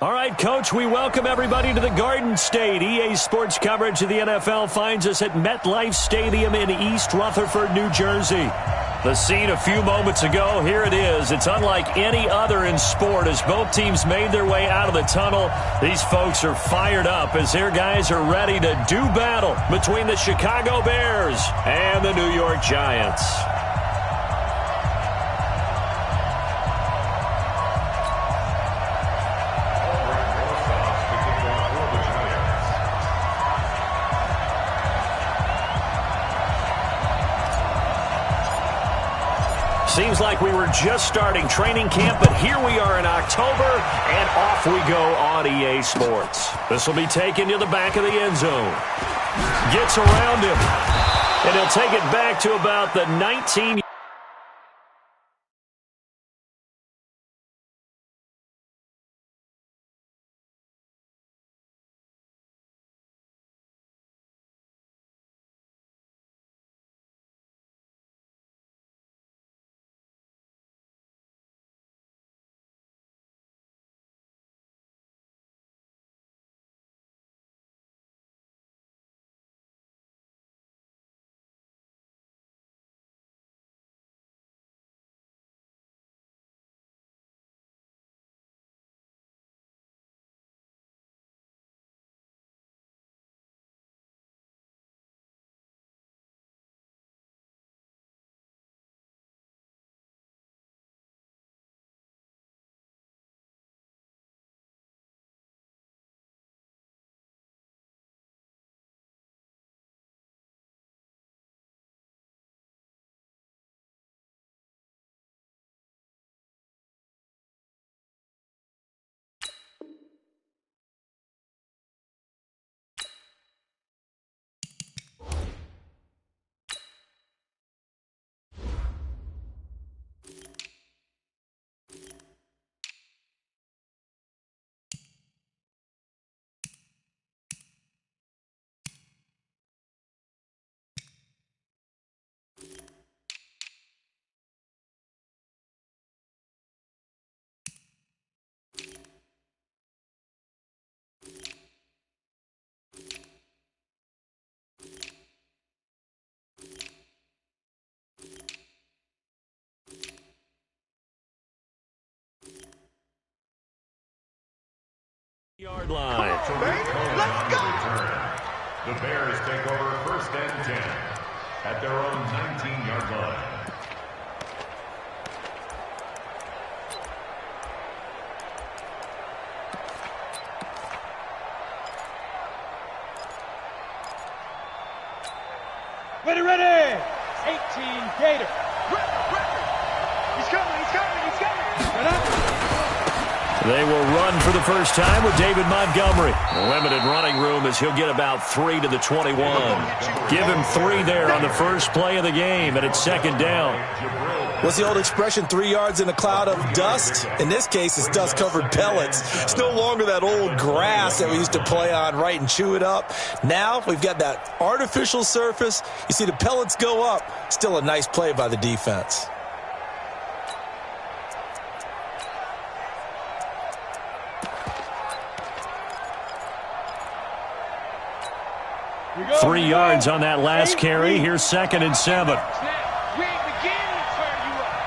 All right, Coach, we welcome everybody to the Garden State. EA Sports coverage of the NFL finds us at MetLife Stadium in East Rutherford, New Jersey. The scene a few moments ago, here it is. It's unlike any other in sport as both teams made their way out of the tunnel. These folks are fired up as their guys are ready to do battle between the Chicago Bears and the New York Giants. Seems like we were just starting training camp, but here we are in October, and off we go on EA Sports. This will be taken to the back of the end zone. Gets around him, and he'll take it back to about the 19. Yard line. Let's go. The Bears take over 1st and 10 at their own 19-yard line. Ready. 18 Gator. He's coming. They will run for the first time with David Montgomery. Limited running room as he'll get about 3 to the 21. Give him 3 there on the first play of the game, and it's 2nd down. What's the old expression, 3 yards in a cloud of dust? In this case, it's dust-covered pellets. It's no longer that old grass that we used to play on, right, and chew it up. Now we've got that artificial surface. You see the pellets go up. Still a nice play by the defense. Go, 3 yards on that last carry. Here's 2nd and 7. We ain't beginning to turn you up.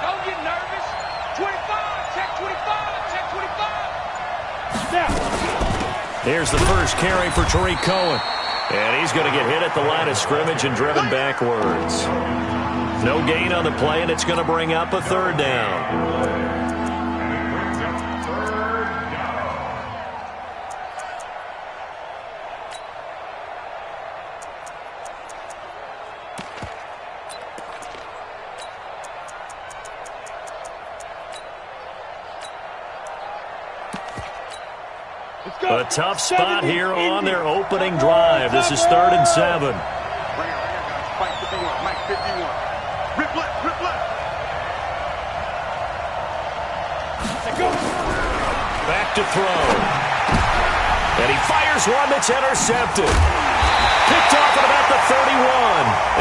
Don't get nervous. 25, check 25, check 25. Snap. Here's the first carry for Tariq Cohen. And he's going to get hit at the line of scrimmage and driven backwards. No gain on the play, and it's going to bring up a 3rd down. A tough spot here on their opening drive. This is 3rd and 7. Mike 51, Mike 51. Rip left. Back to throw. And he fires one that's intercepted. Picked off at about the 31.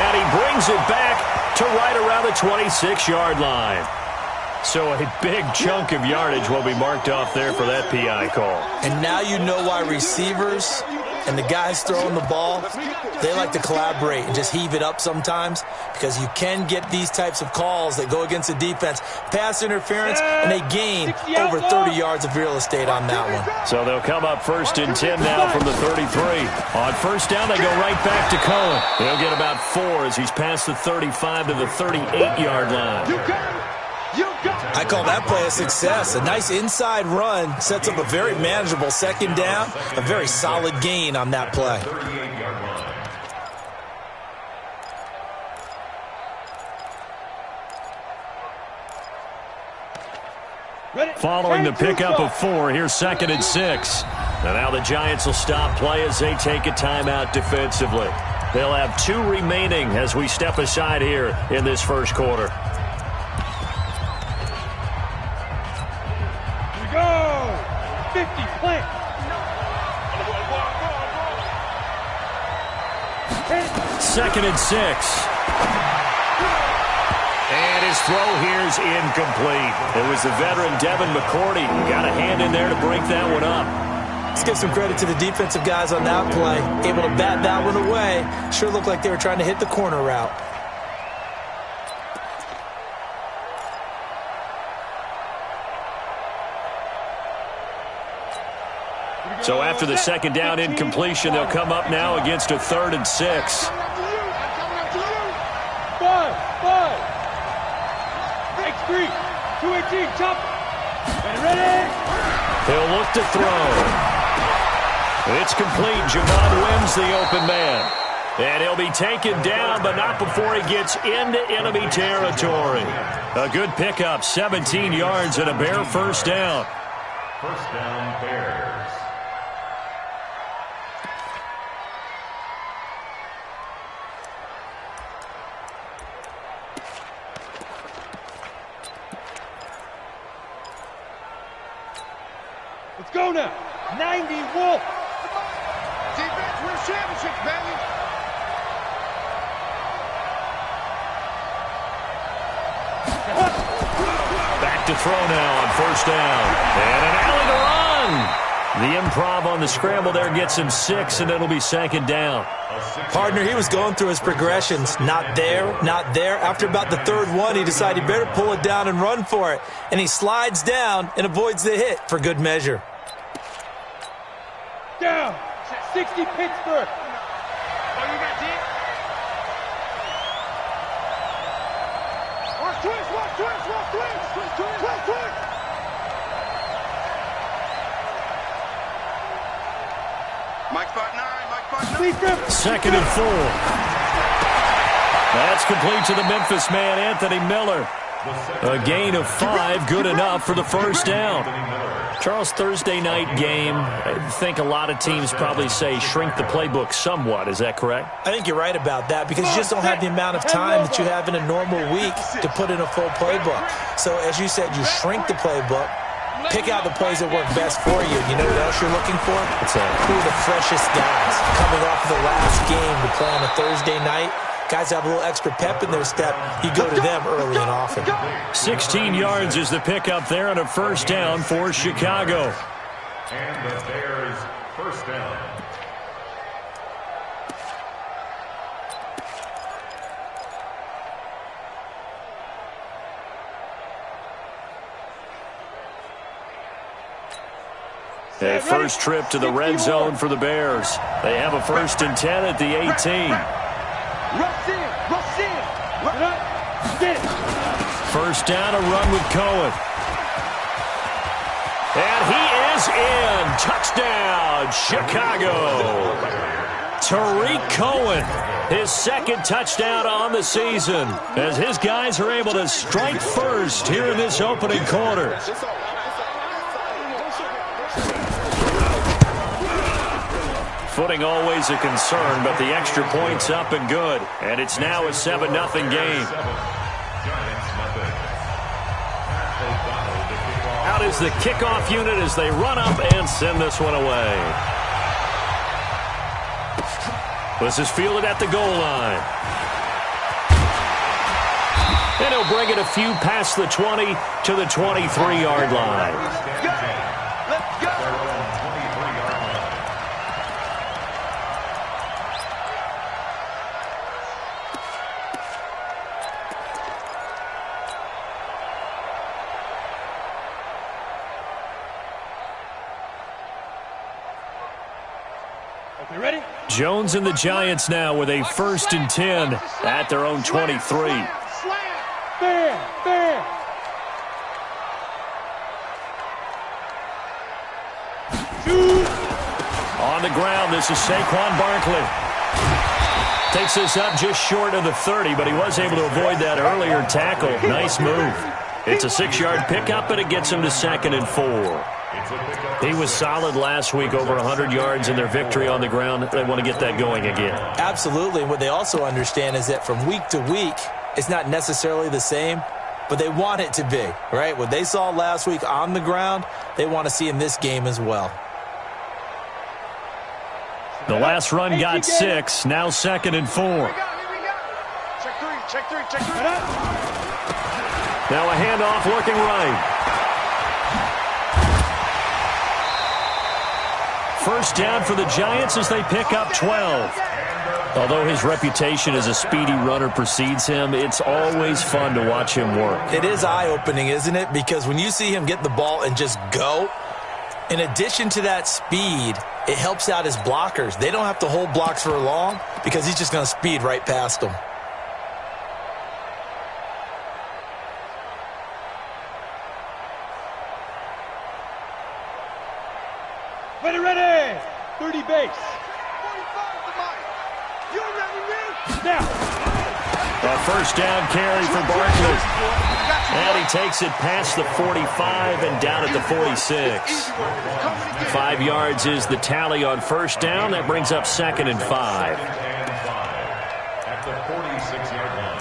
And he brings it back to right around the 26-yard line. So a big chunk of yardage will be marked off there for that PI call. And now you know why receivers and the guys throwing the ball, they like to collaborate and just heave it up sometimes, because you can get these types of calls that go against the defense. Pass interference, and they gain over 30 yards of real estate on that one. So they'll come up 1st and 10 now from the 33. On 1st down, they go right back to Cohen. He'll get about 4 as he's past the 35 to the 38-yard line. I call that play a success. A nice inside run sets up a very manageable 2nd down. A very solid gain on that play. Following the pickup of 4, here's 2nd and 6. And now the Giants will stop play as they take a timeout defensively. They'll have 2 remaining as we step aside here in this 1st quarter. Go! 50, plant. 2nd and 6. And his throw here's incomplete. It was the veteran Devin McCourty who got a hand in there to break that one up. Let's give some credit to the defensive guys on that play. Able to bat that one away. Sure looked like they were trying to hit the corner route. So after the 2nd down incompletion, they'll come up now against a 3rd and 6. 5. X3. 218. Chop. Ready. He'll look to throw. It's complete. Javon wins the open man. And he'll be taken down, but not before he gets into enemy territory. A good pickup, 17 yards and a Bear 1st down. 1st down, Bears. Let's go now. 90 Wolf. Defense wins championships, baby. Back to throw now on 1st down. And an alley to run. The improv on the scramble there gets him 6, and it'll be 2nd down. Partner, he was going through his progressions. Not there, not there. After about the 3rd one, he decided he better pull it down and run for it. And he slides down and avoids the hit for good measure. Down. 60 Pittsburgh. Oh, you got deep? Watch twist. Mike spot 9. 2nd and 4. That's complete to the Memphis man, Anthony Miller. A gain of 5, good enough for the 1st down. Charles, Thursday night game, I think a lot of teams probably say shrink the playbook somewhat. Is that correct? I think you're right about that, because you just don't have the amount of time that you have in a normal week to put in a full playbook. So as you said, you shrink the playbook, pick out the plays that work best for you. You know what else you're looking for? What's that? Who are the freshest guys coming off of the last game to play on a Thursday night? Guys have a little extra pep in their step. You go to them early and often. 16 yards is the pickup there on a 1st down for Chicago. And the Bears 1st down. A first trip to the red zone for the Bears. They have a 1st and 10 at the 18. Rush in. 1st down, a run with Cohen. And he is in. Touchdown, Chicago. Tariq Cohen, his 2nd touchdown on the season, as his guys are able to strike first here in this opening quarter. Footing always a concern, but the extra point's up and good. And it's now a 7-0 game. Out is the kickoff unit as they run up and send this one away. This is fielded at the goal line. And he'll bring it a few past the 20 to the 23-yard line. Let's go. You ready? Jones and the Giants now with a 1st and 10 at their own 23. Fair, fair. On the ground, this is Saquon Barkley. Takes this up just short of the 30, but he was able to avoid that earlier tackle. Nice move. It's a 6-yard pickup, and it gets him to 2nd and 4. He was solid last week, over 100 yards in their victory on the ground. They want to get that going again. Absolutely. And what they also understand is that from week to week, it's not necessarily the same, but they want it to be, right? What they saw last week on the ground, they want to see in this game as well. The last run got 6, now 2nd and 4. Here we go. Check three. Now a handoff looking right. First down for the Giants as they pick up 12. Although his reputation as a speedy runner precedes him, it's always fun to watch him work. It is eye-opening, isn't it? Because when you see him get the ball and just go, in addition to that speed, it helps out his blockers. They don't have to hold blocks for long because he's just going to speed right past them. Ready. 30 base. 45 to Mike. You ready, man? Now. A first down carry for Barkley. And he takes it past the 45 and down at the 46. 5 yards is the tally on first down. That brings up 2nd and 5. At the 46-yard line.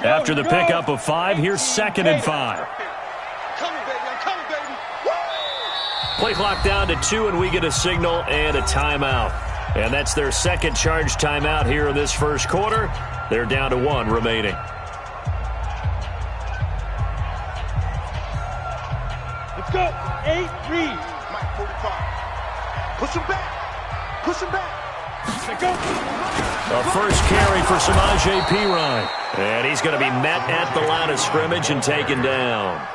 After the pickup of 5, here's 2nd and 5. I'm coming, baby. Woo! Play clock down to 2, and we get a signal and a timeout. And that's their second charge timeout here in this first quarter. They're down to 1 remaining. Let's go. 8 read. Mike, 45. Push him back. Let's go. A first carry for Samaje Perine. And he's going to be met at the line of scrimmage and taken down.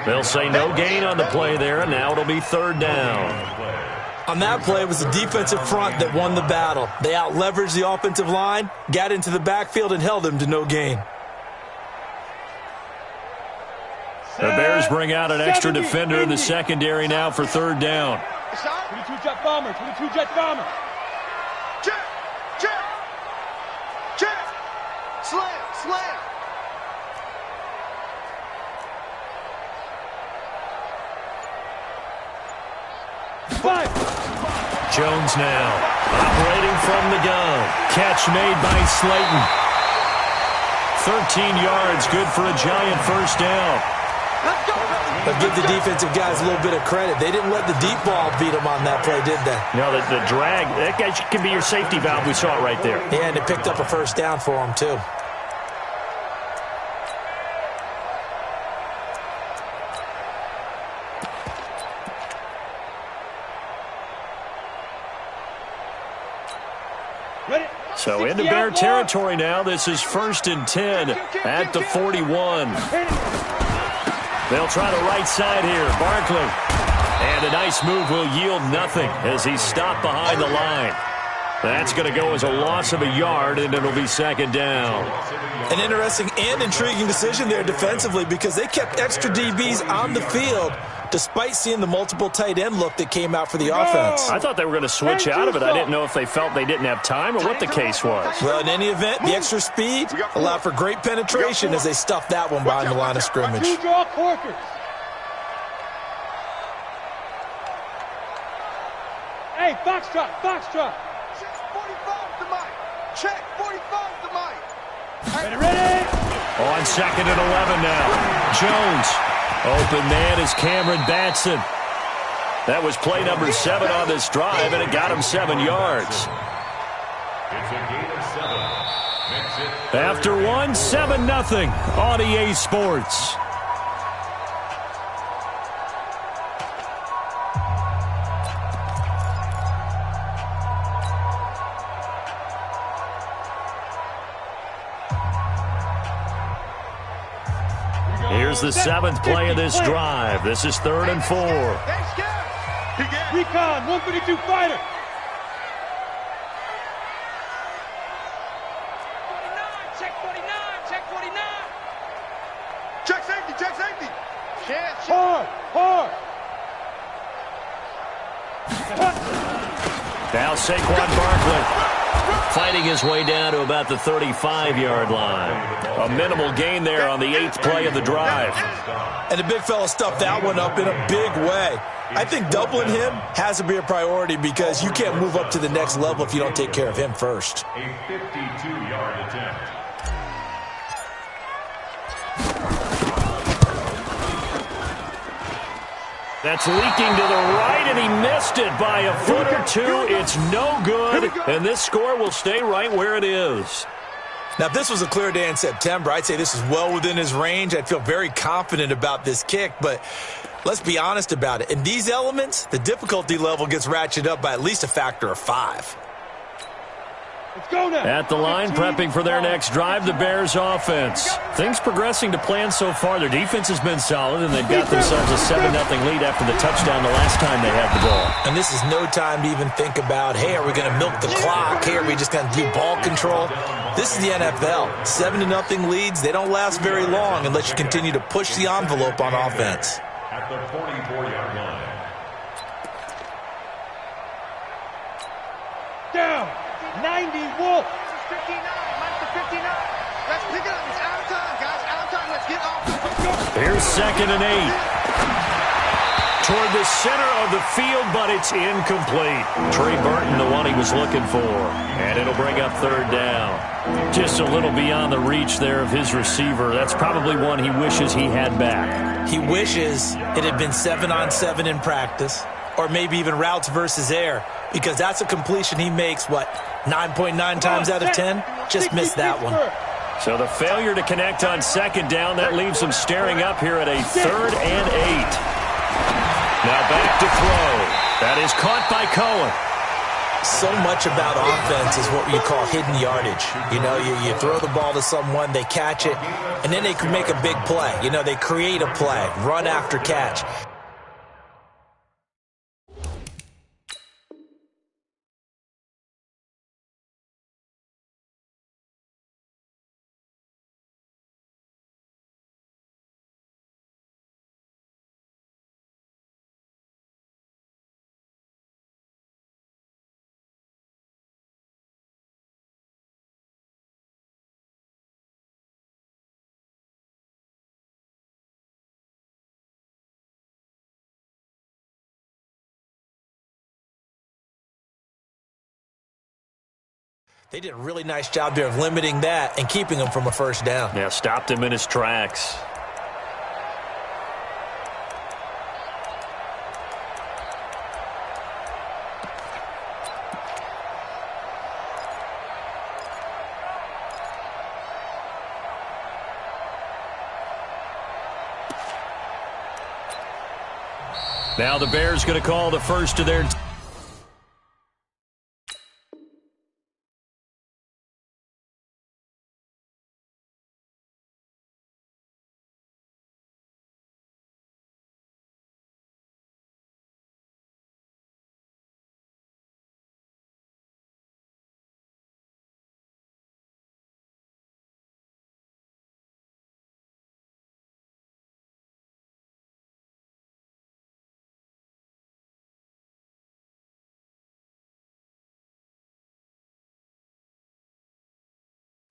They'll say no gain on the play there, and now it'll be 3rd down. On that play, it was the defensive front that won the battle. They out-leveraged the offensive line, got into the backfield, and held them to no gain. The Bears bring out an extra defender in the secondary now for 3rd down. 22 jet bomber. Check. Slam. Five. Jones now operating from the gun. Catch made by Slayton. 13 yards, good for a Giant first down. Let's go. But give the defensive guys a little bit of credit. They didn't let the deep ball beat them on that play, did they? No, the drag, that guy can be your safety valve. We saw it right there. Yeah, and they picked up a first down for them, too. So into Bear territory now. This is 1st and 10 at the 41. They'll try the right side here. Barkley. And a nice move will yield nothing as he's stopped behind the line. That's going to go as a loss of a yard, and it'll be 2nd down. An interesting and intriguing decision there defensively because they kept extra DBs on the field despite seeing the multiple tight end look that came out for the offense. I thought they were going to switch out of it. I didn't know if they felt they didn't have time or what the case was. Well, in any event, the extra speed allowed for great penetration as they stuffed that one behind the line of scrimmage. Two draw corkers. Hey, foxtrot, foxtrot. Check 45 to Mike. Check 45 to Mike. Ready? On 2nd and 11 now. Jones. Open man is Cameron Batson. That was play number 7 on this drive, and it got him 7 yards. It's a gain of 7. Makes it After 1, 7-0 on EA Sports. Here's the 7th play of this drive. This is 3rd and 4. Recon, 152 fighter. 49, check 49, check 49. Check safety, check safety. Hard, hard. Now Saquon Barkley fighting his way down to about the 35-yard line. A minimal gain there on the 8th play of the drive. And the big fella stuffed that one up in a big way. I think doubling him has to be a priority because you can't move up to the next level if you don't take care of him first. a 52-yard attempt. That's leaking to the right, and he missed it by a foot or two. It's no good, and this score will stay right where it is. Now, if this was a clear day in September, I'd say this is well within his range. I'd feel very confident about this kick, but let's be honest about it. In these elements, the difficulty level gets ratcheted up by at least a factor of 5. Let's go now. At the line, prepping for their next drive, the Bears offense. Things progressing to plan so far. Their defense has been solid, and they've got themselves a 7-0 lead after the touchdown the last time they had the ball. And this is no time to even think about, hey, are we going to milk the clock? Hey, are we just going to do ball control? This is the NFL. 7-0 leads, they don't last very long unless you continue to push the envelope on offense. At the 44-yard line. Down. 90 Wolf. 59, Mike to 59. Let's pick it up. It's out of time, guys. Out of time. Let's get off. Here's 2nd and 8. Toward the center of the field, but it's incomplete. Trey Burton, the one he was looking for. And it'll bring up 3rd down. Just a little beyond the reach there of his receiver. That's probably one he wishes he had back. He wishes it had been 7-on-7 in practice, or maybe even routes versus air, because that's a completion he makes, 9.9 times out of 10? Just missed that one. So the failure to connect on 2nd down, that leaves him staring up here at a 3rd and 8. Now back to throw. That is caught by Cohen. So much about offense is what you call hidden yardage. You know, you throw the ball to someone, they catch it, and then they can make a big play. You know, they create a play, run after catch. They did a really nice job there of limiting that and keeping him from a 1st down. Yeah, stopped him in his tracks. Now the Bears going to call the first of their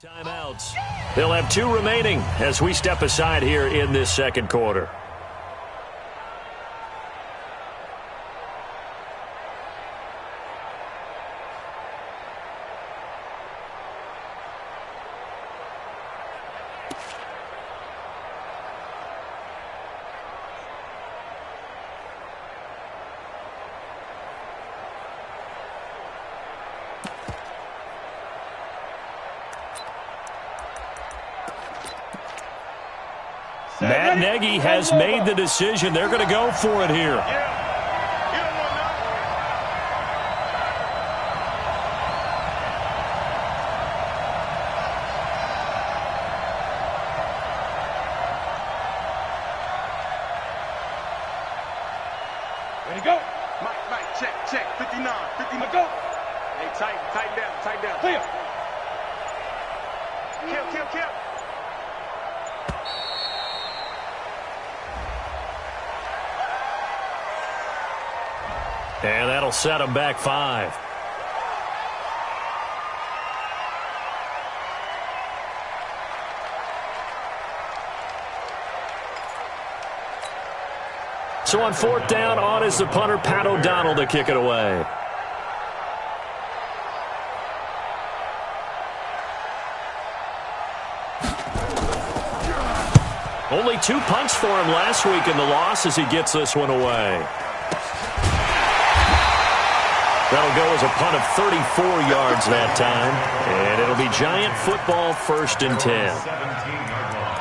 Timeouts. They'll have 2 remaining as we step aside here in this second quarter. Matt Nagy has made the decision. They're going to go for it here. Ready to go. Mike, check. 59. Go. Hey, tighten down. Clear. Kill. And that'll set them back 5. So on 4th down, on is the punter, Pat O'Donnell, to kick it away. Only 2 punts for him last week in the loss as he gets this one away. That'll go as a punt of 34 yards that time. And it'll be Giant football, 1st and 10. 17-yard line.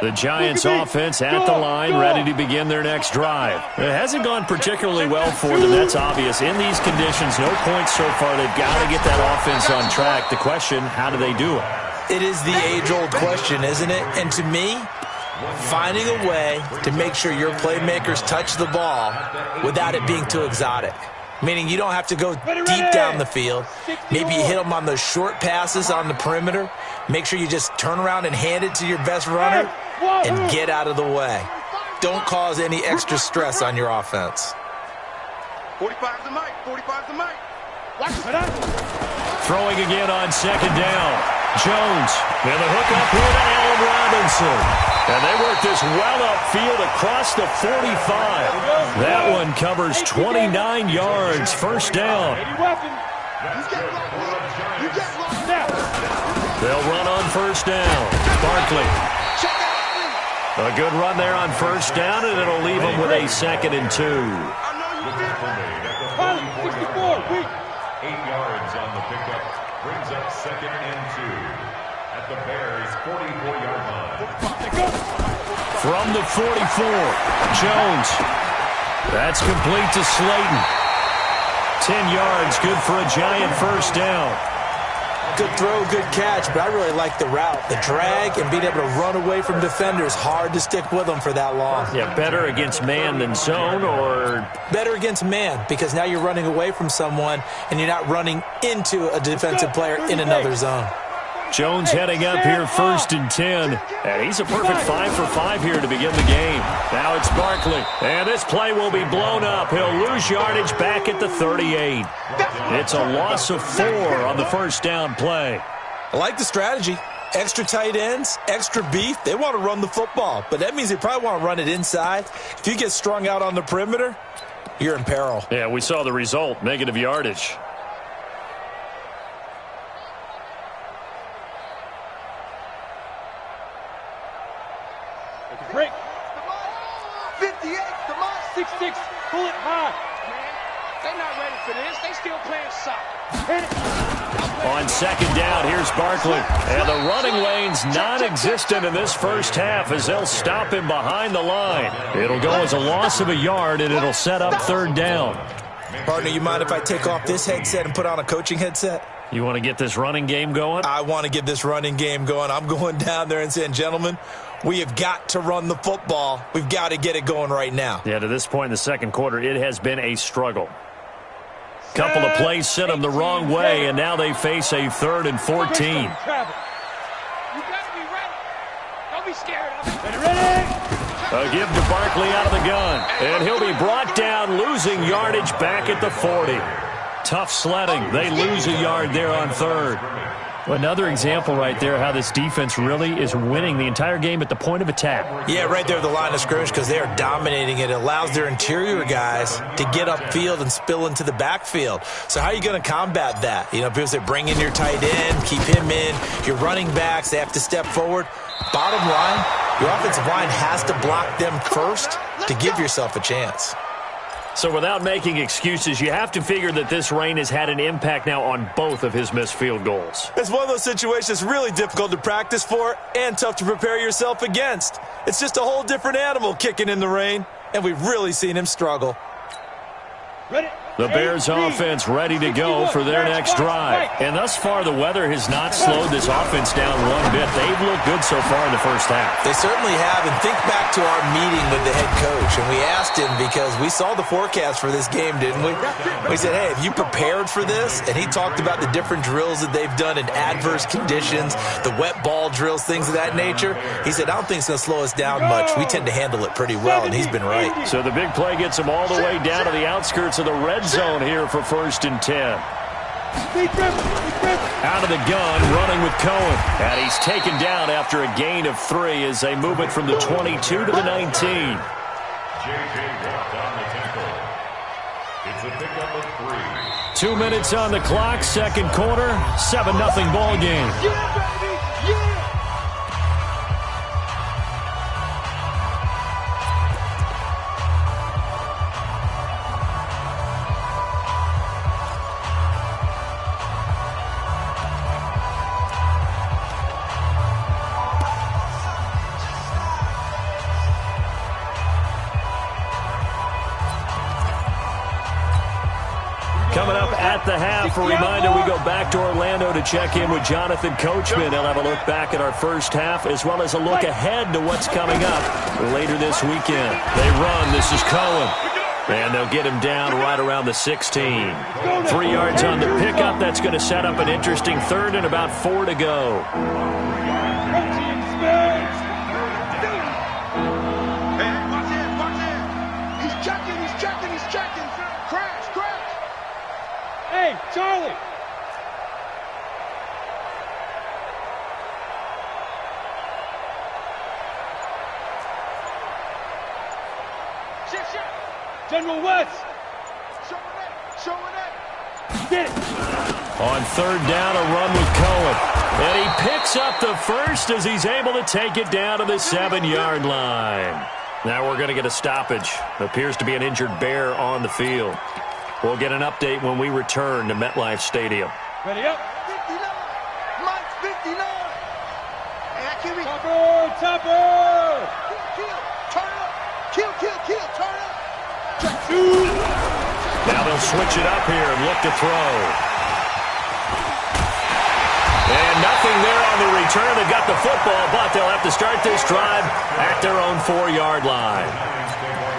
The Giants offense at the line, ready to begin their next drive. It hasn't gone particularly well for them. That's obvious. In these conditions, no points so far. They've got to get that offense on track. The question, how do they do it? It is the age-old question, isn't it? And to me, finding a way to make sure your playmakers touch the ball without it being too exotic. Meaning you don't have to go deep down the field. Maybe you hit them on those short passes on the perimeter. Make sure you just turn around and hand it to your best runner and get out of the way. Don't cause any extra stress on your offense. 45's the mic. Throwing again on 2nd down. Jones. And the hook up here to Allen Robinson. And they work this well upfield across the 45. That one covers 29 yards. 1st down. They'll run on 1st down. Barkley. A good run there on 1st down, and it'll leave them with a 2nd and 2. 64, 8 yards on the pickup. Brings up 2nd and 2 at the Bears' 44-yard line. From the 44, Jones. That's complete to Slayton. 10 yards, good for a Giant 1st down. Good throw, good catch, but I really like the route. The drag and being able to run away from defenders, hard to stick with them for that long. Yeah, better against man than zone, or? Better against man, because now you're running away from someone and you're not running into a defensive player in another zone. Jones heading up here 1st and 10. And he's a perfect 5 for 5 here to begin the game. Now it's Barkley. And this play will be blown up. He'll lose yardage back at the 38. It's a loss of 4 on the 1st down play. I like the strategy. Extra tight ends, extra beef. They want to run the football, but that means they probably want to run it inside. If you get strung out on the perimeter, you're in peril. Yeah, we saw the result, negative yardage. Break. 58, come on. 6-6. Pull it high. They're not ready for this. They still playing soccer. Hit it. On 2nd down, here's Barkley. And the running lane's non-existent in this 1st half as they'll stop him behind the line. It'll go as a loss of a yard, and it'll set up 3rd down. Partner, you mind if I take off this headset and put on a coaching headset? You want to get this running game going? I want to get this running game going. I'm going down there and saying, gentlemen, we have got to run the football. We've got to get it going right now. Yeah, to this point in the second quarter, it has been a struggle. Couple of plays sent them the wrong way, and now they face a 3rd and 14. You got to be ready. Don't be scared. Ready. A give to Barkley out of the gun, and he'll be brought down, losing yardage back at the 40. Tough sledding. They lose a yard there on 3rd. Well, another example right there how this defense really is winning the entire game at the point of attack. Yeah, right there at the line of scrimmage because they are dominating it. It allows their interior guys to get upfield and spill into the backfield. So how are you going to combat that? You know, people say bring in your tight end, keep him in. Your running backs, they have to step forward. Bottom line, your offensive line has to block them first to give yourself a chance. So without making excuses, you have to figure that this rain has had an impact now on both of his missed field goals. It's one of those situations really difficult to practice for and tough to prepare yourself against. It's just a whole different animal kicking in the rain, and we've really seen him struggle. The Bears offense ready to go for their next drive. And thus far, the weather has not slowed this offense down one bit. They've looked good so far in the first half. They certainly have. And think back to our meeting with the head coach. And we asked him because we saw the forecast for this game, didn't we? We said, hey, have you prepared for this? And he talked about the different drills that they've done in adverse conditions, the wet ball drills, things of that nature. He said, I don't think it's going to slow us down much. We tend to handle it pretty well, and he's been right. So the big play gets them all the way down to the outskirts of the red zone here for 1st and 10. Out of the gun, running with Cohen. And he's taken down after a gain of 3 as they move it from the 22 to the 19. J.J. Watt on the tackle. It's a pickup of 3. 2 minutes on the clock, 2nd quarter, 7-0 ball game. Coming up at the half, a reminder, we go back to Orlando to check in with Jonathan Coachman. He'll have a look back at our first half as well as a look ahead to what's coming up later this weekend. They run. This is Cohen. And they'll get him down right around the 16. 3 yards on the pickup. That's going to set up an interesting 3rd and about 4 to go. Hey, Charlie! General West! Showing it! Get it! On 3rd down, a run with Cohen. And he picks up the first as he's able to take it down to the 7-yard line. Now we're going to get a stoppage. Appears to be an injured Bear on the field. We'll get an update when we return to MetLife Stadium. Ready up. 59. Mike's 59. Hey, that QB. Topper. Kill. Turn up. Kill. Turn up. Now they'll switch it up here and look to throw. And nothing there on the return. They've got the football, but they'll have to start this drive at their own 4-yard line.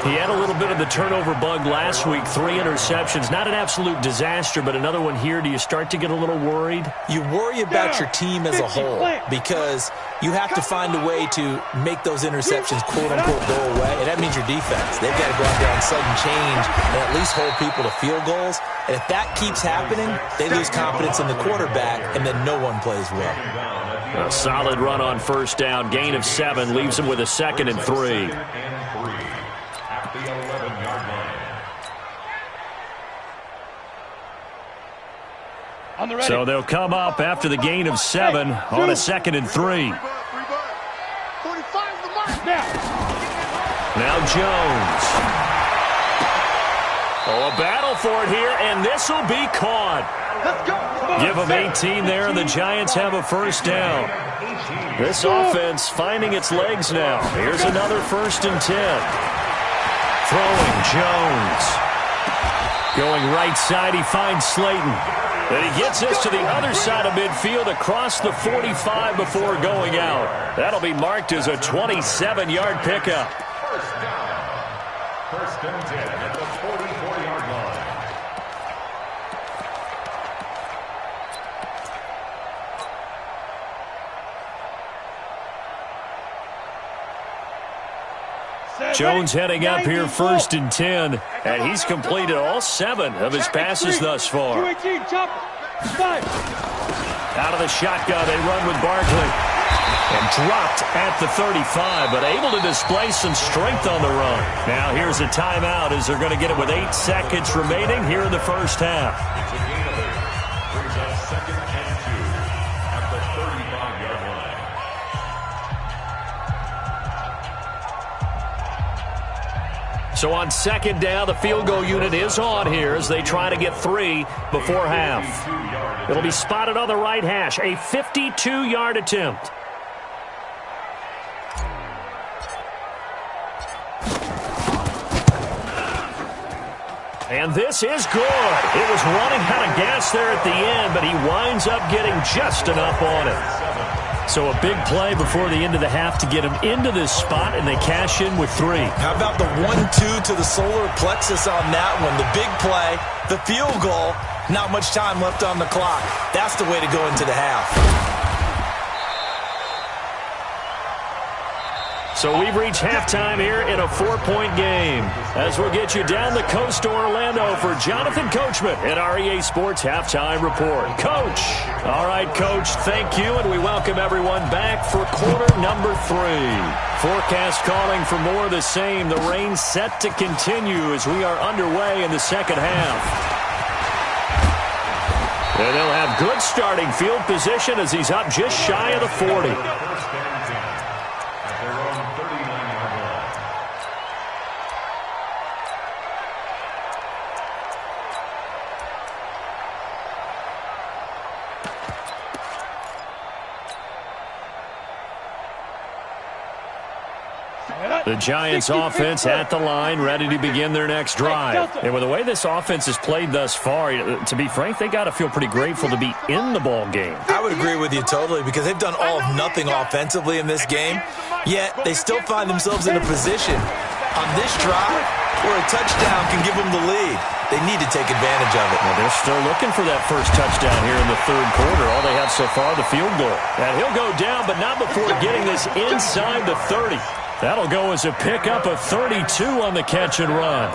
He had a little bit of the turnover bug last week, 3 interceptions. Not an absolute disaster, but another one here. Do you start to get a little worried? You worry about your team as a whole because you have to find a way to make those interceptions, quote-unquote, go away, and that means your defense. They've got to go out there and sudden change and at least hold people to field goals. And if that keeps happening, they lose confidence in the quarterback, and then no one plays well. A solid run on 1st down. Gain of 7 leaves them with a 2nd and 3. At the 11-yard line. So they'll come up after the gain of 7 on a 2nd and 3. 45 the mark. Now Jones. Oh, a battle for it here, and this will be caught. Let's go. Give them 18 there, and the Giants have a 1st down. This offense finding its legs now. Here's another 1st and 10. Throwing Jones. Going right side, he finds Slayton. And he gets us to the other side of midfield across the 45 before going out. That'll be marked as a 27-yard pickup. 1st down. 1st and 10 at the 44-yard line. Jones heading up here 1st and 10, and he's completed all 7 of his passes thus far. Out of the shotgun, they run with Barkley. And dropped at the 35, but able to display some strength on the run. Now here's a timeout as they're going to get it with 8 seconds remaining here in the first half. It's a gain of 8. Brings up 2nd and 2 at the 35-yard line. So on 2nd down, the field goal unit is on here as they try to get 3 before half. It'll be spotted on the right hash, a 52-yard attempt. And this is good. It was running out of gas there at the end, but he winds up getting just enough on it. So a big play before the end of the half to get him into this spot, and they cash in with 3. How about the 1-2 to the solar plexus on that one? The big play, the field goal, not much time left on the clock. That's the way to go into the half. So we've reached halftime here in a 4-point game. As we'll get you down the coast to Orlando for Jonathan Coachman at our EA Sports Halftime Report. Coach. All right, Coach, thank you, and we welcome everyone back for quarter number 3. Forecast calling for more of the same. The rain set to continue as we are underway in the second half. And they'll have good starting field position as he's up just shy of the 40. The Giants offense at the line, ready to begin their next drive. And with the way this offense has played thus far, to be frank, they got to feel pretty grateful to be in the ball game. I would agree with you totally because they've done all of nothing offensively in this game, yet they still find themselves in a position on this drive where a touchdown can give them the lead. They need to take advantage of it. Well, they're still looking for that first touchdown here in the third quarter. All they have so far, the field goal. And he'll go down, but not before getting this inside the 30. That'll go as a pickup of 32 on the catch and run.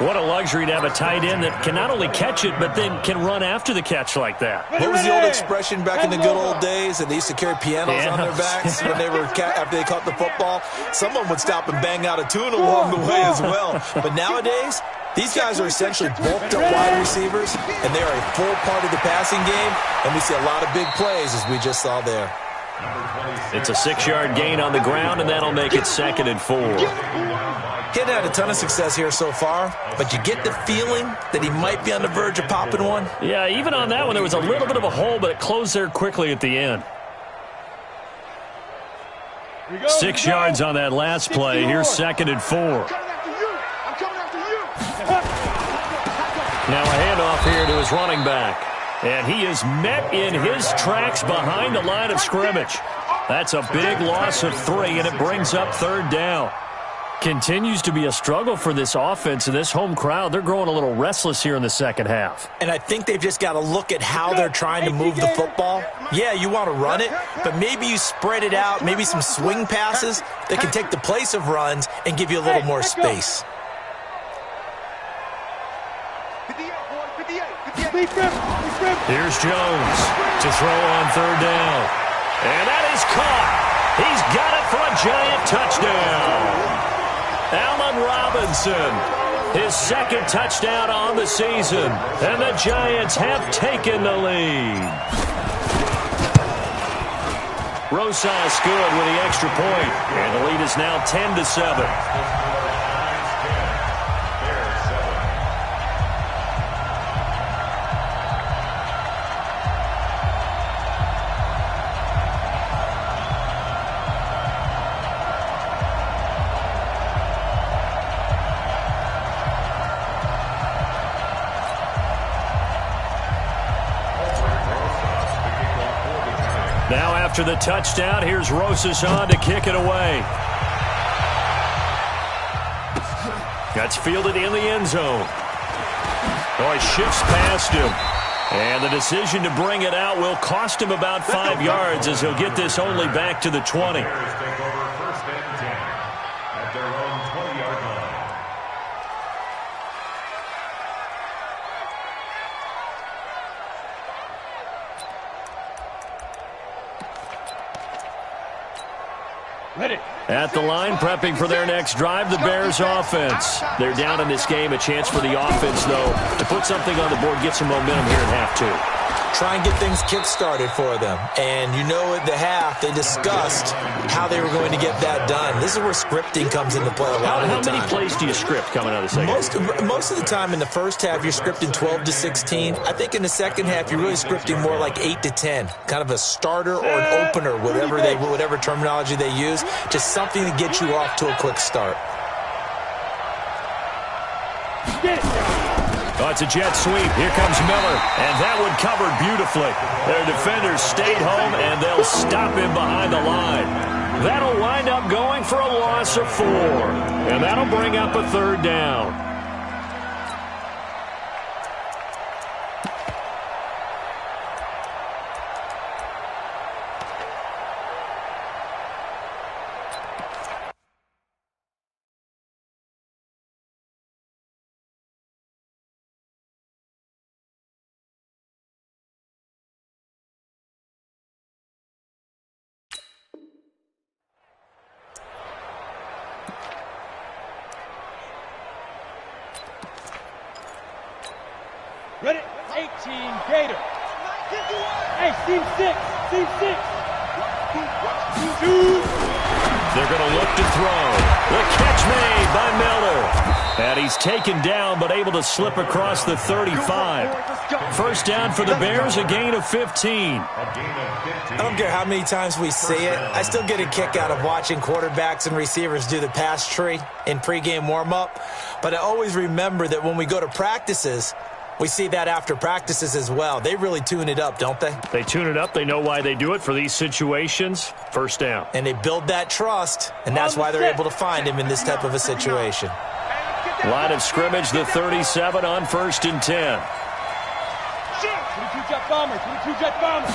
What a luxury to have a tight end that can not only catch it, but then can run after the catch like that. What was the old expression back in the good old days? And they used to carry pianos on their backs when they were after they caught the football. Someone would stop and bang out a tune along the way as well. But nowadays, these guys are essentially bulked up wide receivers, and they are a full part of the passing game. And we see a lot of big plays as we just saw there. It's a 6-yard gain on the ground, and that'll make it 2nd and 4. Hadn't had a ton of success here so far, but you get the feeling that he might be on the verge of popping one. Yeah, even on that one, there was a little bit of a hole, but it closed there quickly at the end. 6 yards on that last play. Here's 2nd and 4. Now a handoff here to his running back. And he is met in his tracks behind the line of scrimmage. That's a big loss of 3, and it brings up 3rd down. Continues to be a struggle for this offense and this home crowd. They're growing a little restless here in the second half. And I think they've just got to look at how they're trying to move the football. Yeah, you want to run it, but maybe you spread it out, maybe some swing passes that can take the place of runs and give you a little more space. Here's Jones to throw on 3rd down. And that is caught. He's got it for a Giant touchdown. Allen Robinson, his 2nd touchdown on the season. And the Giants have taken the lead. Rosas good with the extra point. And the lead is now 10-7. Now after the touchdown, here's Rosas on to kick it away. That's fielded in the end zone. Oh, he shifts past him. And the decision to bring it out will cost him about 5 yards as he'll get this only back to the 20. Bears take over 1st and 10 at their own At the line, prepping for their next drive, the Bears offense. They're down in this game. A chance for the offense, though, to put something on the board, get some momentum here at half 2. Try and get things kick-started for them. And you know at the half, they discussed how they were going to get that done. This is where scripting comes into play a lot of the time. How many plays do you script coming out of the second? Most of the time in the first half, you're scripting 12 to 16. I think in the second half, you're really scripting more like 8 to 10. Kind of a starter or an opener, whatever terminology they use. Just something to get you off to a quick start. Oh, it's a jet sweep. Here comes Miller, and that one covered beautifully. Their defenders stayed home, and they'll stop him behind the line. That'll wind up going for a loss of 4, and that'll bring up a 3rd down. Ready? 18, Gator. Hey, team 6. Team 6. They're going to look to throw. The catch made by Miller. And he's taken down, but able to slip across the 35. First down for the Bears, a gain of 15. I don't care how many times we see it. I still get a kick out of watching quarterbacks and receivers do the pass tree in pregame warm-up. But I always remember that when we go to practices, we see that after practices as well. They really tune it up, don't they? They tune it up. They know why they do it for these situations. First down. And they build that trust, and that's why they're able to find him in this type of a situation. Line of scrimmage, the 37 on 1st and 10. 22 jet bombers. 22 jet bombers.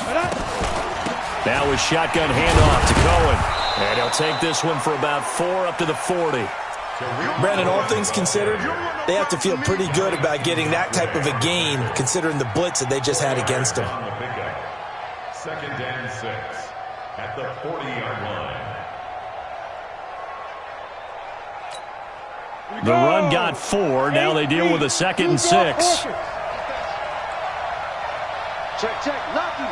Now a shotgun handoff to Cohen. And he'll take this one for about 4 up to the 40. Brandon, all things considered, they have to feel pretty good about getting that type of a gain, considering the blitz that they just had against them. Second and 6 at the 40-yard line. The run got 4. Now they deal with a 2nd and 6. Check. Lucky.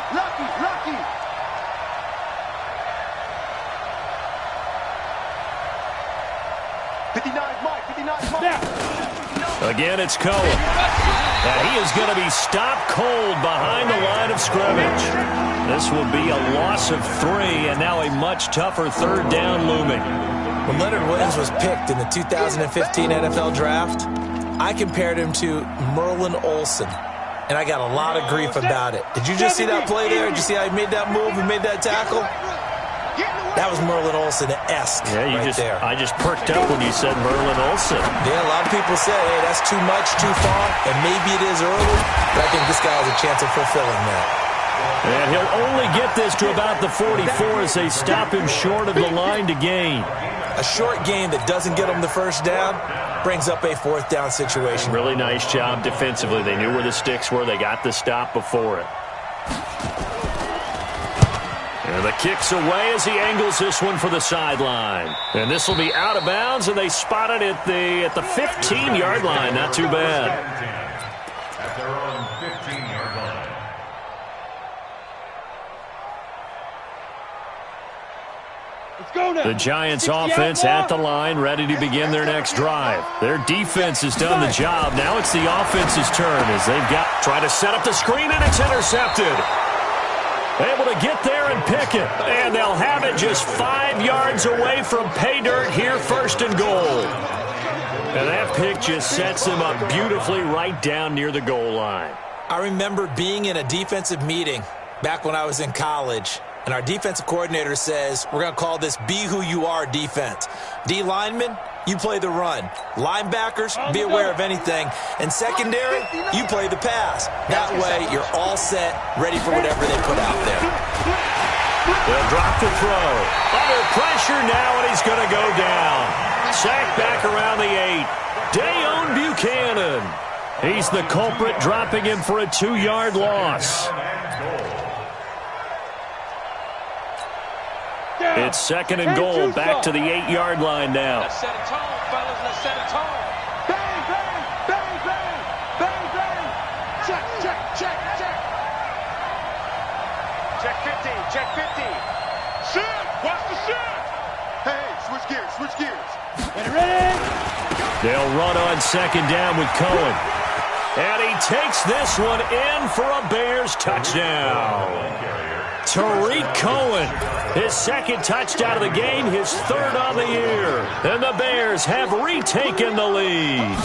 Again, it's Cohen. And he is going to be stopped cold behind the line of scrimmage. This will be a loss of 3, and now a much tougher 3rd down looming. When Leonard Williams was picked in the 2015 NFL Draft, I compared him to Merlin Olsen, and I got a lot of grief about it. Did you just see that play there? Did you see how he made that move and made that tackle? That was Merlin Olsen-esque there. I just perked up when you said Merlin Olsen. Yeah, a lot of people say, hey, that's too much, too far, and maybe it is early, but I think this guy has a chance of fulfilling that. And he'll only get this to about the 44 as they stop him short of the line to gain. A short gain that doesn't get him the first down brings up a 4th down situation. Really nice job defensively. They knew where the sticks were. They got the stop before it. And the kick's away as he angles this one for the sideline. And this will be out of bounds, and they spot it at the 15-yard line. Not too bad. At their own 15-yard line. Let's go now. The Giants offense at the line, ready to begin their next drive. Their defense has done the job. Now it's the offense's turn as they've try to set up the screen, and it's intercepted. Able to get there and pick it. And they'll have it just 5 yards away from pay dirt here, 1st and goal. And that pick just sets them up beautifully right down near the goal line. I remember being in a defensive meeting back when I was in college, and our defensive coordinator says, we're going to call this Be Who You Are defense. D linemen, you play the run. Linebackers, be aware of anything. And secondary, you play the pass. That way, you're all set, ready for whatever they put out there. They'll drop the throw. Under pressure now, and he's going to go down. Sacked back around the 8. Dayon Buchanan. He's the culprit, dropping him for a 2-yard loss. It's second and goal, back to the 8-yard line now. Let's set a tone, fellas. Let's set a tone. Bang, bang, bang, bang, bang, bang. Check, check, check, check. Check 50, check 50. Shift, watch the shift. Hey, switch gears, switch gears. They'll run on second down with Cohen. And he takes this one in for a Bears touchdown. Tariq Cohen, his second touchdown of the game, his third on the year. And the Bears have retaken the lead.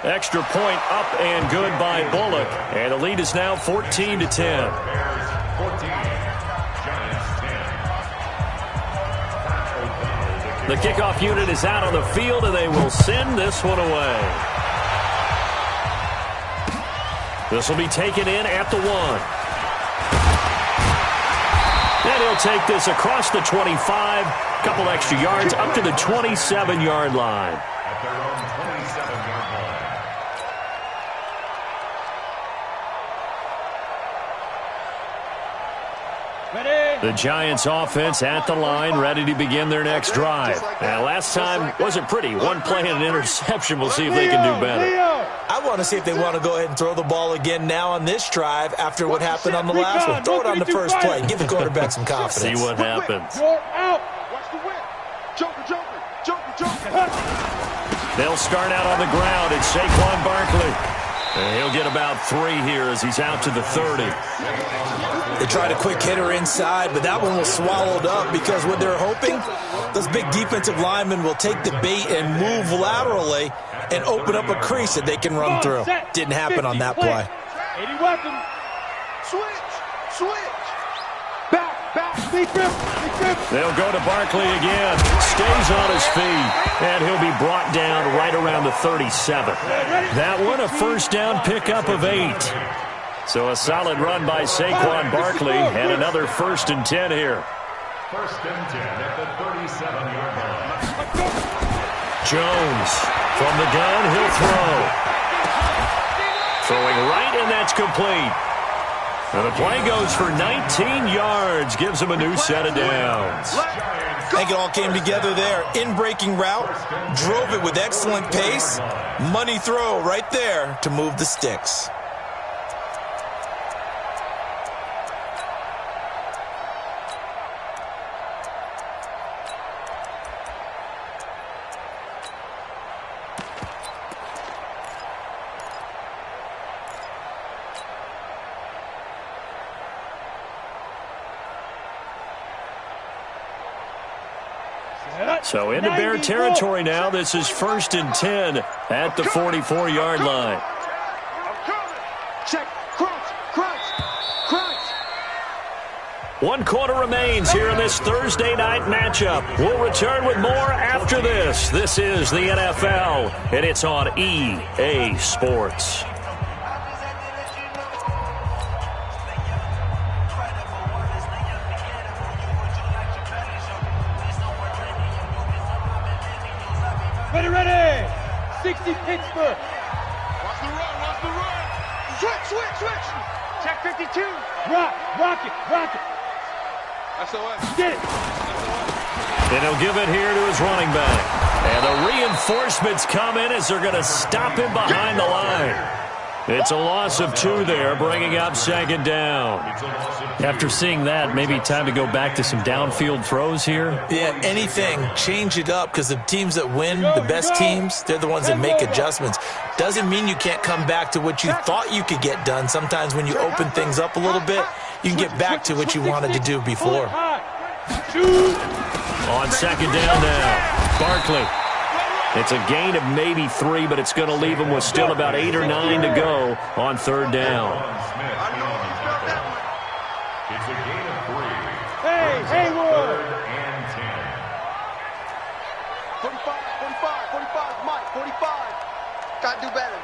Extra point up and good by Bullock. And the lead is now 14-10. Bears 14, Giants 10. The kickoff unit is out on the field, and they will send this one away. This will be taken in at the 1. And he'll take this across the 25, couple extra yards up to the 27-yard line. At their own 27-yard line. The Giants offense at the line, ready to begin their next drive. Now, last time wasn't pretty. One play and an interception. We'll see if they can do better. I want to see if they want to go ahead and throw the ball again now on this drive after what happened on the last one. Throw it on the first play. Give the quarterback some confidence. See what happens. You're out. Watch the whip. Joker, joker, joker, joker. They'll start out on the ground. It's Saquon Barkley. And he'll get about 3 here as he's out to the 30. They tried a quick hitter inside, but that one was swallowed up because what they're hoping, those big defensive linemen will take the bait and move laterally and open up a crease that they can run through. Didn't happen on that play. 80 weapons. Switch, switch. Back, big grip, big grip. They'll go to Barkley again. Stays on his feet, and he'll be brought down right around the 37. That one a first down pickup of 8. So a solid run by Saquon Barkley, and another 1st and 10 here. 1st and 10 at the 37-yard line. Jones from the gun, he'll throw. Throwing right, and that's complete. And the play goes for 19 yards, gives him a new set of downs. I think it all came together there. In-breaking route, drove it with excellent pace. Money throw right there to move the sticks. So into Bear territory now. This is 1st and 10 at the 44-yard line. Check, crunch, crunch, crunch. 1 quarter remains here in this Thursday night matchup. We'll return with more after this. This is the NFL, and it's on EA Sports. Ready. 60 Pittsburgh. Watch the run, watch the run. Switch. Check 52. Rock it. SOS. Get it. And he'll give it here to his running back. And the reinforcements come in as they're going to stop him behind the line. It's a loss of 2 there, bringing up 2nd down. After seeing that, maybe time to go back to some downfield throws here. Yeah, anything. Change it up because the teams that win, the best teams, they're the ones that make adjustments. Doesn't mean you can't come back to what you thought you could get done. Sometimes when you open things up a little bit, you can get back to what you wanted to do before. On 2nd down now, Barkley. It's a gain of maybe 3, but it's going to leave him with still about 8 or 9 to go on 3rd down. It's a gain of 3. Hey, Haywood. 3rd and 10. 45, Mike, 45. Gotta do better.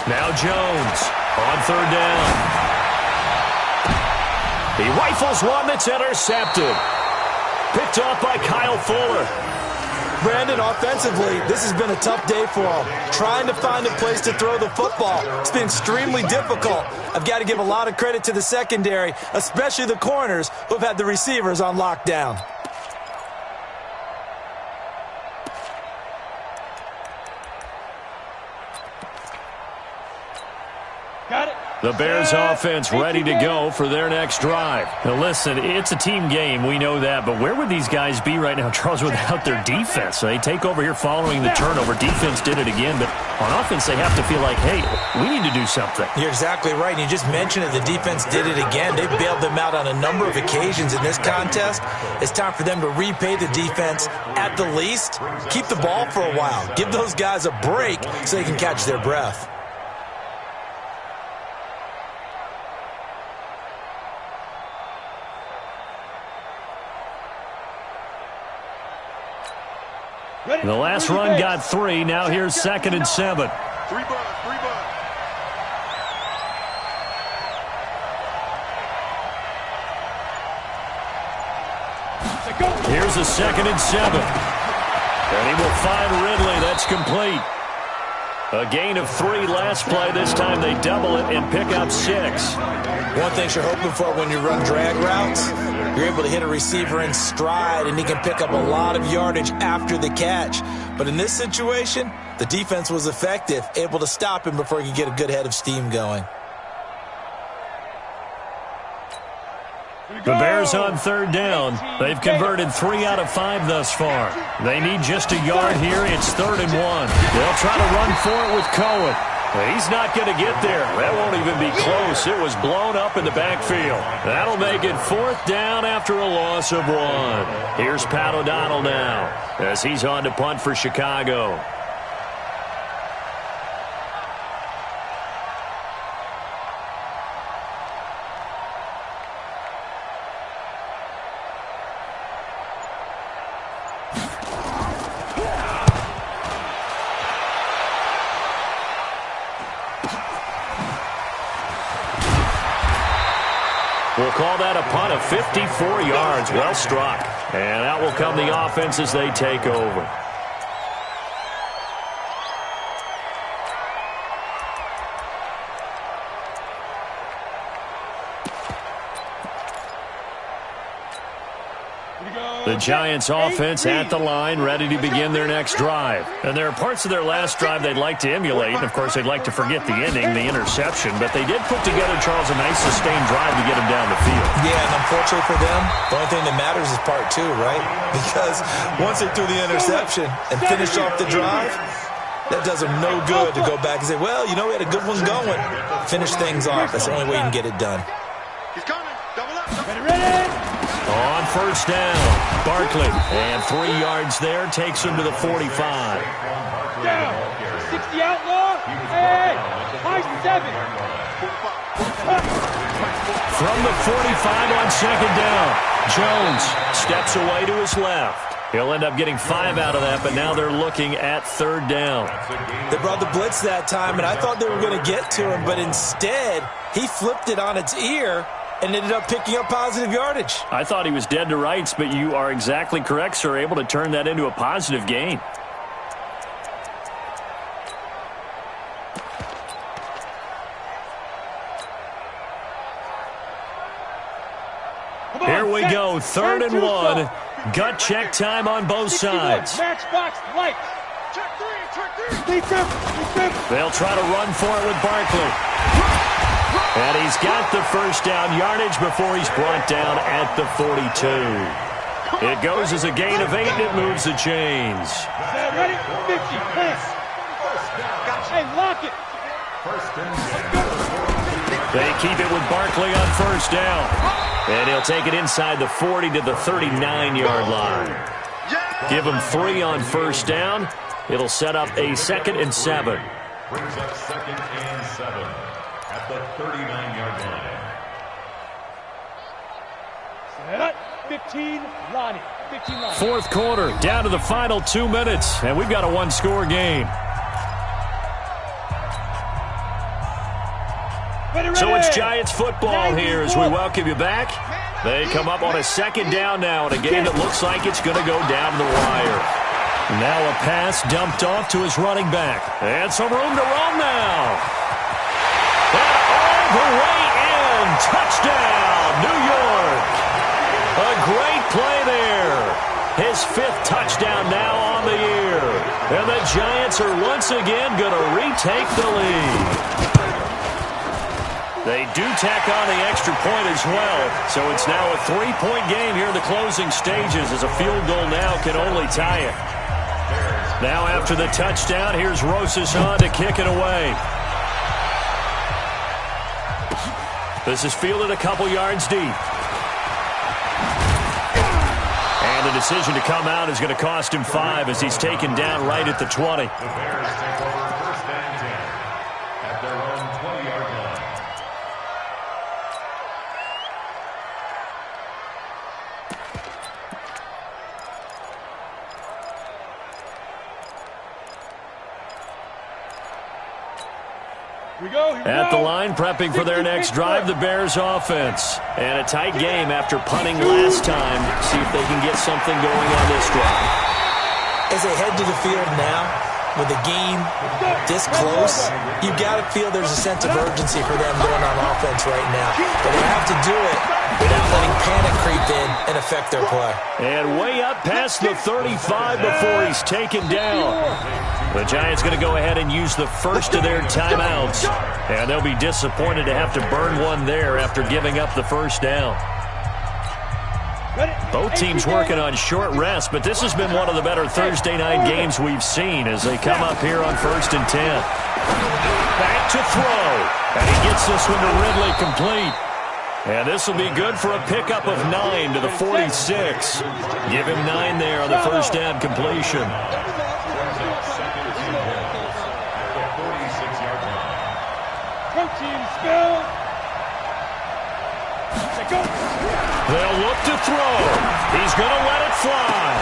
Now Jones on 3rd down. He rifles one that's intercepted. Picked off by Kyle Fuller. Brandon, offensively, this has been a tough day for them. Trying to find a place to throw the football. It's been extremely difficult. I've got to give a lot of credit to the secondary, especially the corners who have had the receivers on lockdown. Got it. The Bears offense ready to go for their next drive. Now listen, it's a team game, we know that, but where would these guys be right now, Charles, without their defense? So they take over here following the turnover. Defense did it again, but on offense they have to feel like, hey, we need to do something. You're exactly right, and you just mentioned it. The defense did it again. They bailed them out on a number of occasions in this contest. It's time for them to repay the defense at the least. Keep the ball for a while. Give those guys a break so they can catch their breath. The last run got 3. Now here's 2nd and 7. 3 bud. Here's a 2nd and 7. And he will find Ridley. That's complete. A gain of 3 last play. This time they double it and pick up 6. One thing you're hoping for when you run drag routes, you're able to hit a receiver in stride, and he can pick up a lot of yardage after the catch. But in this situation, the defense was effective, able to stop him before he could get a good head of steam going. The Bears on 3rd down. They've converted 3 out of 5 thus far. They need just a yard here. It's 3rd and 1. They'll try to run for it with Cohen. He's not going to get there. That won't even be close. It was blown up in the backfield. That'll make it 4th down after a loss of 1. Here's Pat O'Donnell now as he's on to punt for Chicago. We'll call that a punt of 54 yards. Well struck. And out will come the offense as they take over. The Giants offense at the line, ready to begin their next drive. And there are parts of their last drive they'd like to emulate. And, of course, they'd like to forget the ending, the interception. But they did put together, Charles, a nice sustained drive to get them down the field. Yeah, and unfortunately for them, the only thing that matters is part 2, right? Because once they threw the interception and finished off the drive, that does them no good to go back and say, well, you know, we had a good one going. Finish things off. That's the only way you can get it done. He's coming. Double up. Ready. On 1st down, Barkley. And 3 yards there takes him to the 45. Down. 60 outlaw. Hey. High 7. From the 45 on 2nd down, Jones steps away to his left. He'll end up getting 5 out of that, but now they're looking at 3rd down. They brought the blitz that time, and I thought they were going to get to him, but instead, he flipped it on its ear and ended up picking up positive yardage. I thought he was dead to rights, but you are exactly correct, sir, able to turn that into a positive gain. Here we go, 3rd and 1. Gut check time on both sides. Matchbox lights. Check 3. They'll try to run for it with Barkley. And he's got the 1st down yardage before he's brought down at the 42. It goes as a gain of 8, and it moves the chains. Ready? 50. Hey, lock it. They keep it with Barkley on 1st down. And he'll take it inside the 40 to the 39-yard line. Give him 3 on 1st down. It'll set up a 2nd and 7. Brings up 2nd and 7 at the 39-yard line. 15, Lonnie. 15, Lonnie. 4th quarter, down to the final 2 minutes, and we've got a 1-score game. So it's Giants football here as we welcome you back. They come up on a 2nd down now in a game that looks like it's going to go down to the wire. Now a pass dumped off to his running back. And some room to roam now. And all the way in. Touchdown, New York. A great play there. His 5th touchdown now on the year. And the Giants are once again going to retake the lead. They do tack on the extra point as well, so it's now a 3-point game here in the closing stages as a field goal now can only tie it. Now after the touchdown, here's Rosas on to kick it away. This is fielded a couple yards deep. And the decision to come out is going to cost him 5 as he's taken down right at the 20. The Bears take over 1st and 10 at their own 20-yard line. At the line, prepping for their next drive, the Bears offense. And a tight game after punting last time. See if they can get something going on this drive. As they head to the field now, with the game this close, you've got to feel there's a sense of urgency for them going on offense right now. But they have to do it without letting panic creep in and affect their play. And way up past the 35 before he's taken down. The Giants going to go ahead and use the first of their timeouts. And they'll be disappointed to have to burn one there after giving up the first down. Both teams working on short rest, but this has been one of the better Thursday night games we've seen as they come up here on 1st and 10. Back to throw. And he gets this one to Ridley complete. And this will be good for a pickup of 9 to the 46. Give him 9 there on the first down completion. Protein spill. They'll look to throw. He's going to let it fly.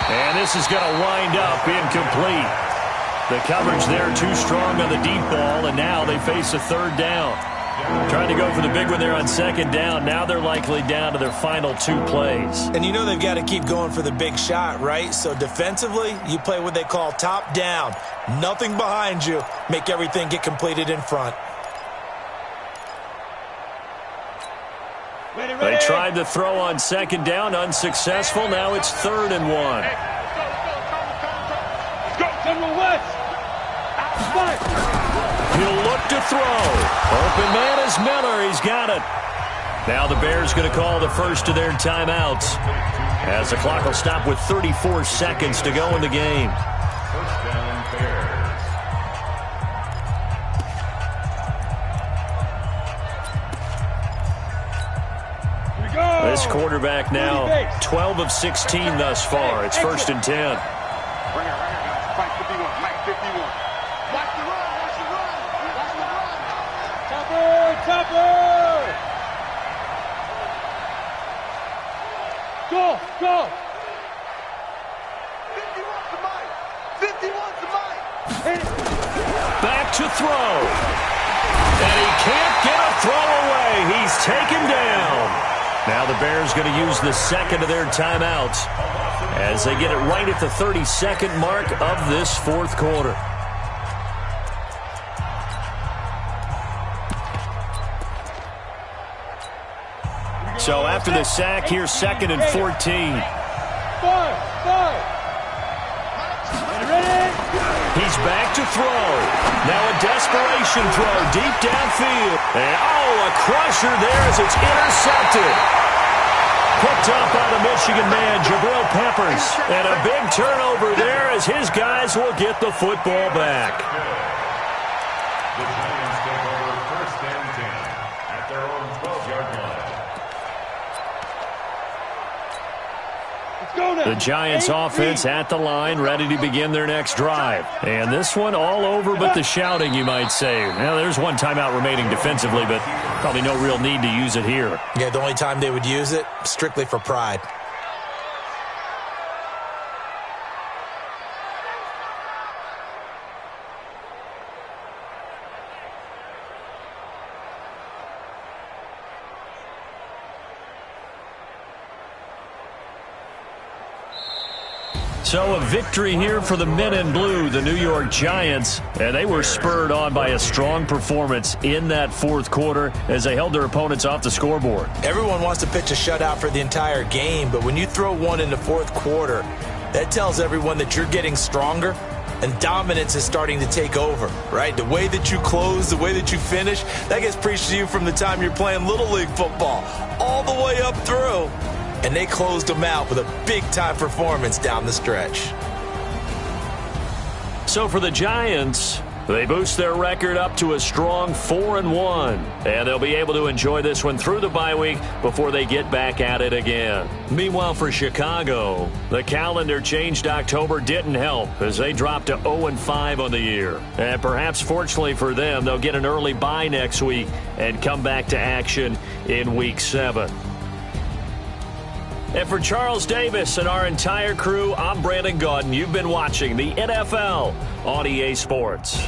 And this is going to wind up incomplete. The coverage there too strong on the deep ball, and now they face a 3rd down. Trying to go for the big one there on 2nd down. Now they're likely down to their final 2 plays. And you know they've got to keep going for the big shot, right? So defensively, you play what they call top down. Nothing behind you. Make everything get completed in front. They tried to throw on 2nd down, unsuccessful. Now it's 3rd and 1. He'll look to throw. Open man is Miller. He's got it. Now the Bears going to call the first of their timeouts as the clock will stop with 34 seconds to go in the game. 1st down, Bears. This quarterback now 12 of 16 thus far. It's 1st and 10. Right here, fight 51, fight 51. Watch the run, watch the run, watch the run. Chopper! Go! 51's the mic! 51's the mic! Back to throw. And he can't get a throw away. He's taken down. Now the Bears going to use the 2nd of their timeouts as they get it right at the 32nd mark of this 4th quarter. So after the sack, here's 2nd and 14. He's back to throw. Now a desperation throw deep downfield. And a crusher there as it's intercepted. Picked up by the Michigan man, Jabril Peppers. And a big turnover there as his guys will get the football back. The Giants take over 1st and 10 at their own 12-yard line. The Giants offense at the line, ready to begin their next drive. And this one all over but the shouting, you might say. Now, there's one timeout remaining defensively, but probably no real need to use it here. Yeah, the only time they would use it, strictly for pride. So a victory here for the men in blue, the New York Giants, and they were spurred on by a strong performance in that fourth quarter as they held their opponents off the scoreboard. Everyone wants to pitch a shutout for the entire game, but when you throw one in the fourth quarter, that tells everyone that you're getting stronger and dominance is starting to take over, right? The way that you close, the way that you finish, that gets preached to you from the time you're playing Little League football all the way up through. And they closed them out with a big-time performance down the stretch. So for the Giants, they boost their record up to a strong 4-1. And they'll be able to enjoy this one through the bye week before they get back at it again. Meanwhile, for Chicago, the calendar changed October didn't help as they dropped to 0-5 on the year. And perhaps fortunately for them, they'll get an early bye next week and come back to action in Week 7. And for Charles Davis and our entire crew, I'm Brandon Gaudin. You've been watching the NFL on EA Sports.